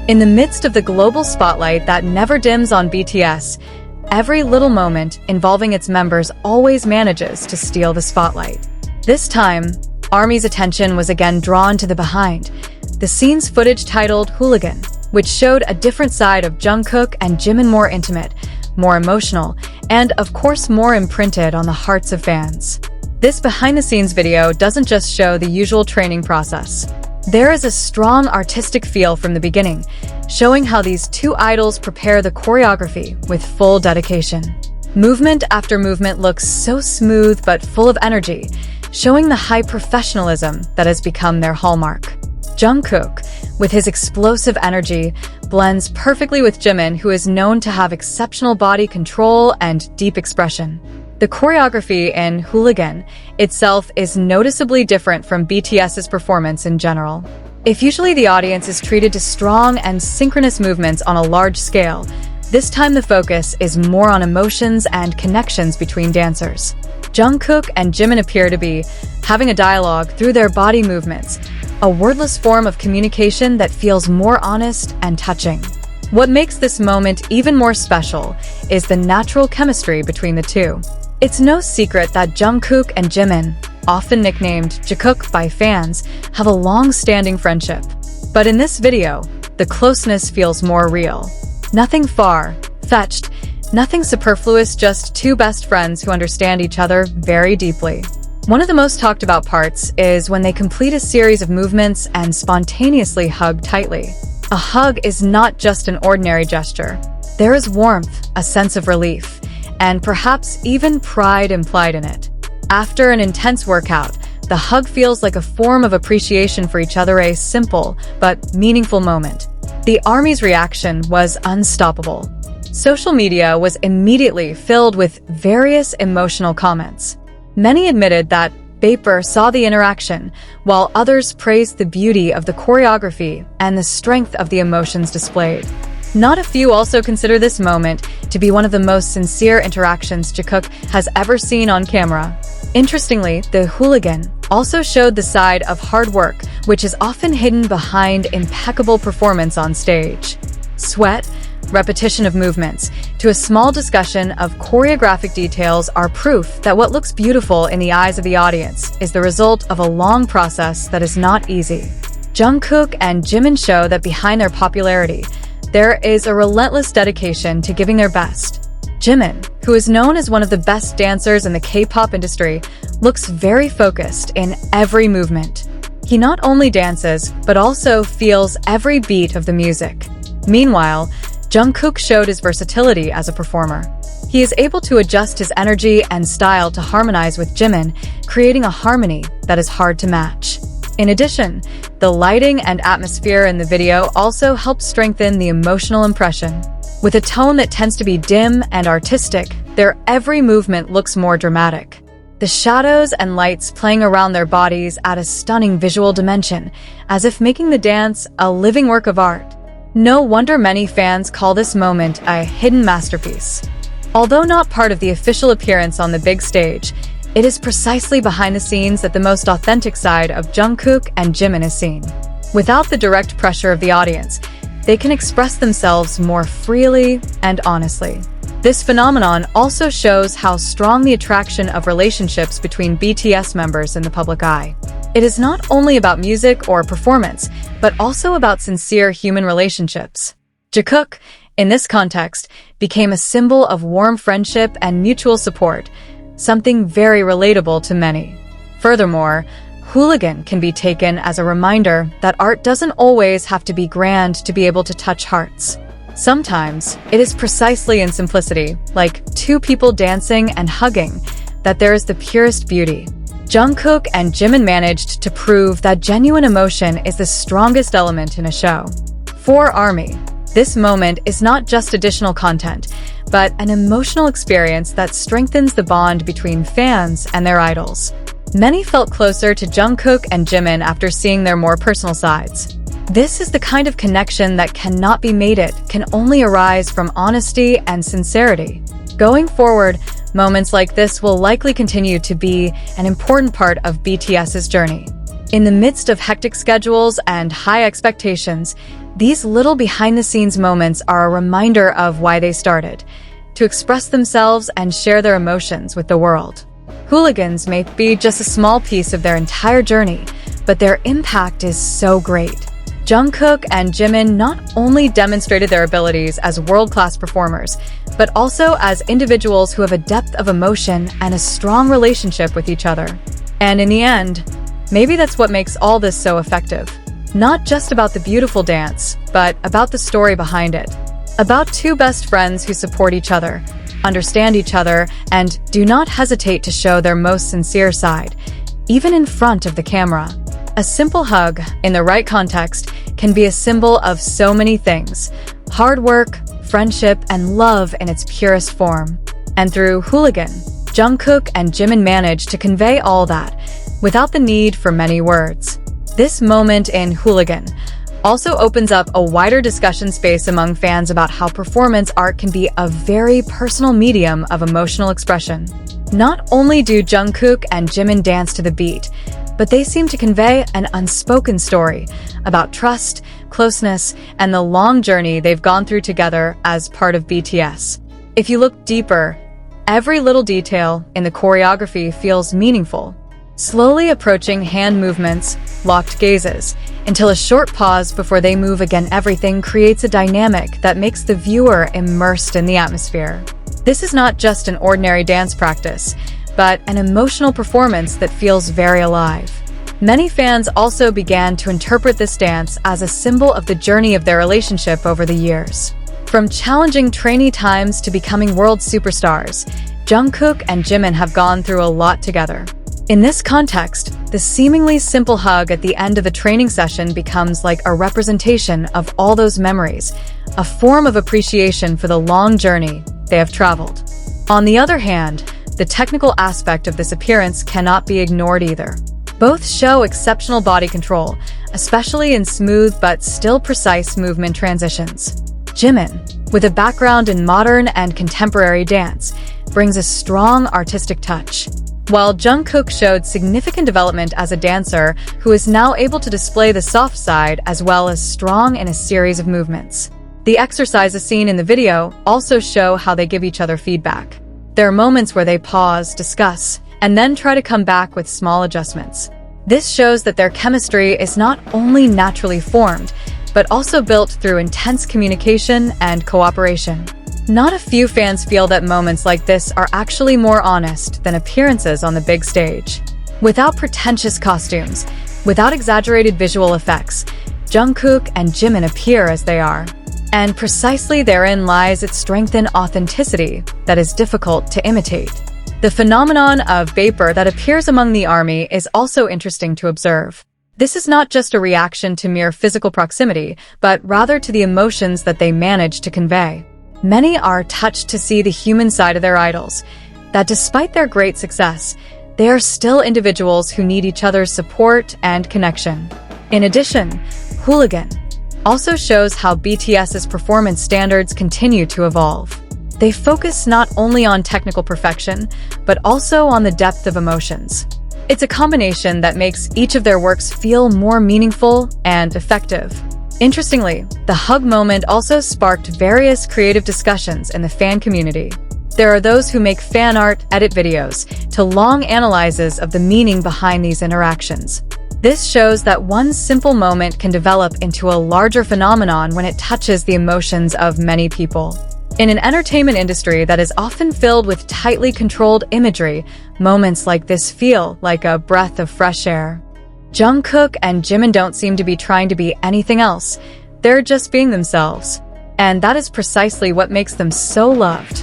In the midst of the global spotlight that never dims on BTS, every little moment involving its members always manages to steal the spotlight. This time, ARMY's attention was again drawn to the behind, the scene's footage titled Hooligan, which showed a different side of Jungkook and Jimin, more intimate, more emotional, and of course more imprinted on the hearts of fans. This behind-the-scenes video doesn't just show the usual training process. There is a strong artistic feel from the beginning, showing how these two idols prepare the choreography with full dedication. Movement after movement looks so smooth but full of energy, showing the high professionalism that has become their hallmark. Jungkook, with his explosive energy, blends perfectly with Jimin, who is known to have exceptional body control and deep expression. The choreography in Hooligan itself is noticeably different from BTS's performance in general. If usually the audience is treated to strong and synchronous movements on a large scale, this time the focus is more on emotions and connections between dancers. Jungkook and Jimin appear to be having a dialogue through their body movements, a wordless form of communication that feels more honest and touching. What makes this moment even more special is the natural chemistry between the two. It's no secret that Jungkook and Jimin, often nicknamed Jikook by fans, have a long-standing friendship. But in this video, the closeness feels more real. Nothing far-fetched, nothing superfluous, just two best friends who understand each other very deeply. One of the most talked about parts is when they complete a series of movements and spontaneously hug tightly. A hug is not just an ordinary gesture. There is warmth, a sense of relief, and perhaps even pride implied in it. After an intense workout, the hug feels like a form of appreciation for each other, a simple but meaningful moment. The ARMY's reaction was unstoppable. Social media was immediately filled with various emotional comments. Many admitted that Baper saw the interaction, while others praised the beauty of the choreography and the strength of the emotions displayed. Not a few also consider this moment to be one of the most sincere interactions Jikook has ever seen on camera. Interestingly, the Hooligan also showed the side of hard work, which is often hidden behind impeccable performance on stage. Sweat, repetition of movements, to a small discussion of choreographic details are proof that what looks beautiful in the eyes of the audience is the result of a long process that is not easy. Jungkook and Jimin show that behind their popularity, there is a relentless dedication to giving their best. Jimin, who is known as one of the best dancers in the K-pop industry, looks very focused in every movement. He not only dances, but also feels every beat of the music. Meanwhile, Jungkook showed his versatility as a performer. He is able to adjust his energy and style to harmonize with Jimin, creating a harmony that is hard to match. In addition, the lighting and atmosphere in the video also help strengthen the emotional impression. With a tone that tends to be dim and artistic, their every movement looks more dramatic. The shadows and lights playing around their bodies add a stunning visual dimension, as if making the dance a living work of art. No wonder many fans call this moment a hidden masterpiece. Although not part of the official appearance on the big stage, it is precisely behind the scenes that the most authentic side of Jungkook and Jimin is seen. Without the direct pressure of the audience, they can express themselves more freely and honestly. This phenomenon also shows how strong the attraction of relationships between BTS members in the public eye. It is not only about music or performance, but also about sincere human relationships. Jikook, in this context, became a symbol of warm friendship and mutual support, something very relatable to many. Furthermore, Hooligan can be taken as a reminder that art doesn't always have to be grand to be able to touch hearts. Sometimes, it is precisely in simplicity, like two people dancing and hugging, that there is the purest beauty. Jungkook and Jimin managed to prove that genuine emotion is the strongest element in a show. For ARMY, this moment is not just additional content, but an emotional experience that strengthens the bond between fans and their idols. Many felt closer to Jungkook and Jimin after seeing their more personal sides. This is the kind of connection that cannot be mated, can only arise from honesty and sincerity. Going forward, moments like this will likely continue to be an important part of BTS's journey. In the midst of hectic schedules and high expectations, These little behind-the-scenes moments are a reminder of why they started, to express themselves and share their emotions with the world. Hooligans may be just a small piece of their entire journey, but their impact is so great. Jungkook and Jimin not only demonstrated their abilities as world-class performers, but also as individuals who have a depth of emotion and a strong relationship with each other. And in the end, maybe that's what makes all this so effective. Not just about the beautiful dance, but about the story behind it. About two best friends who support each other, understand each other, and do not hesitate to show their most sincere side, even in front of the camera. A simple hug, in the right context, can be a symbol of so many things: hard work, friendship, and love in its purest form. And through Hooligan, Jungkook and Jimin managed to convey all that, without the need for many words. This moment in Hooligan also opens up a wider discussion space among fans about how performance art can be a very personal medium of emotional expression. Not only do Jungkook and Jimin dance to the beat, but they seem to convey an unspoken story about trust, closeness, and the long journey they've gone through together as part of BTS. If you look deeper, every little detail in the choreography feels meaningful. Slowly approaching hand movements, locked gazes, until a short pause before they move again. Everything creates a dynamic that makes the viewer immersed in the atmosphere. This is not just an ordinary dance practice, but an emotional performance that feels very alive. Many fans also began to interpret this dance as a symbol of the journey of their relationship over the years. From challenging trainee times to becoming world superstars, Jungkook and Jimin have gone through a lot together. In this context, the seemingly simple hug at the end of a training session becomes like a representation of all those memories, a form of appreciation for the long journey they have traveled. On the other hand, the technical aspect of this appearance cannot be ignored either. Both show exceptional body control, especially in smooth but still precise movement transitions. Jimin, with a background in modern and contemporary dance, brings a strong artistic touch, while Jungkook showed significant development as a dancer who is now able to display the soft side as well as strong in a series of movements. The exercises seen in the video also show how they give each other feedback. There are moments where they pause, discuss, and then try to come back with small adjustments. This shows that their chemistry is not only naturally formed, but also built through intense communication and cooperation. Not a few fans feel that moments like this are actually more honest than appearances on the big stage. Without pretentious costumes, without exaggerated visual effects, Jungkook and Jimin appear as they are. And precisely therein lies its strength and authenticity that is difficult to imitate. The phenomenon of vapor that appears among the ARMY is also interesting to observe. This is not just a reaction to mere physical proximity, but rather to the emotions that they manage to convey. Many are touched to see the human side of their idols, that despite their great success, they are still individuals who need each other's support and connection. In addition, Hooligan also shows how BTS's performance standards continue to evolve. They focus not only on technical perfection, but also on the depth of emotions. It's a combination that makes each of their works feel more meaningful and effective. Interestingly, the hug moment also sparked various creative discussions in the fan community. There are those who make fan art, edit videos, to long analyses of the meaning behind these interactions. This shows that one simple moment can develop into a larger phenomenon when it touches the emotions of many people. In an entertainment industry that is often filled with tightly controlled imagery, moments like this feel like a breath of fresh air. Jungkook and Jimin don't seem to be trying to be anything else. They're just being themselves. And that is precisely what makes them so loved.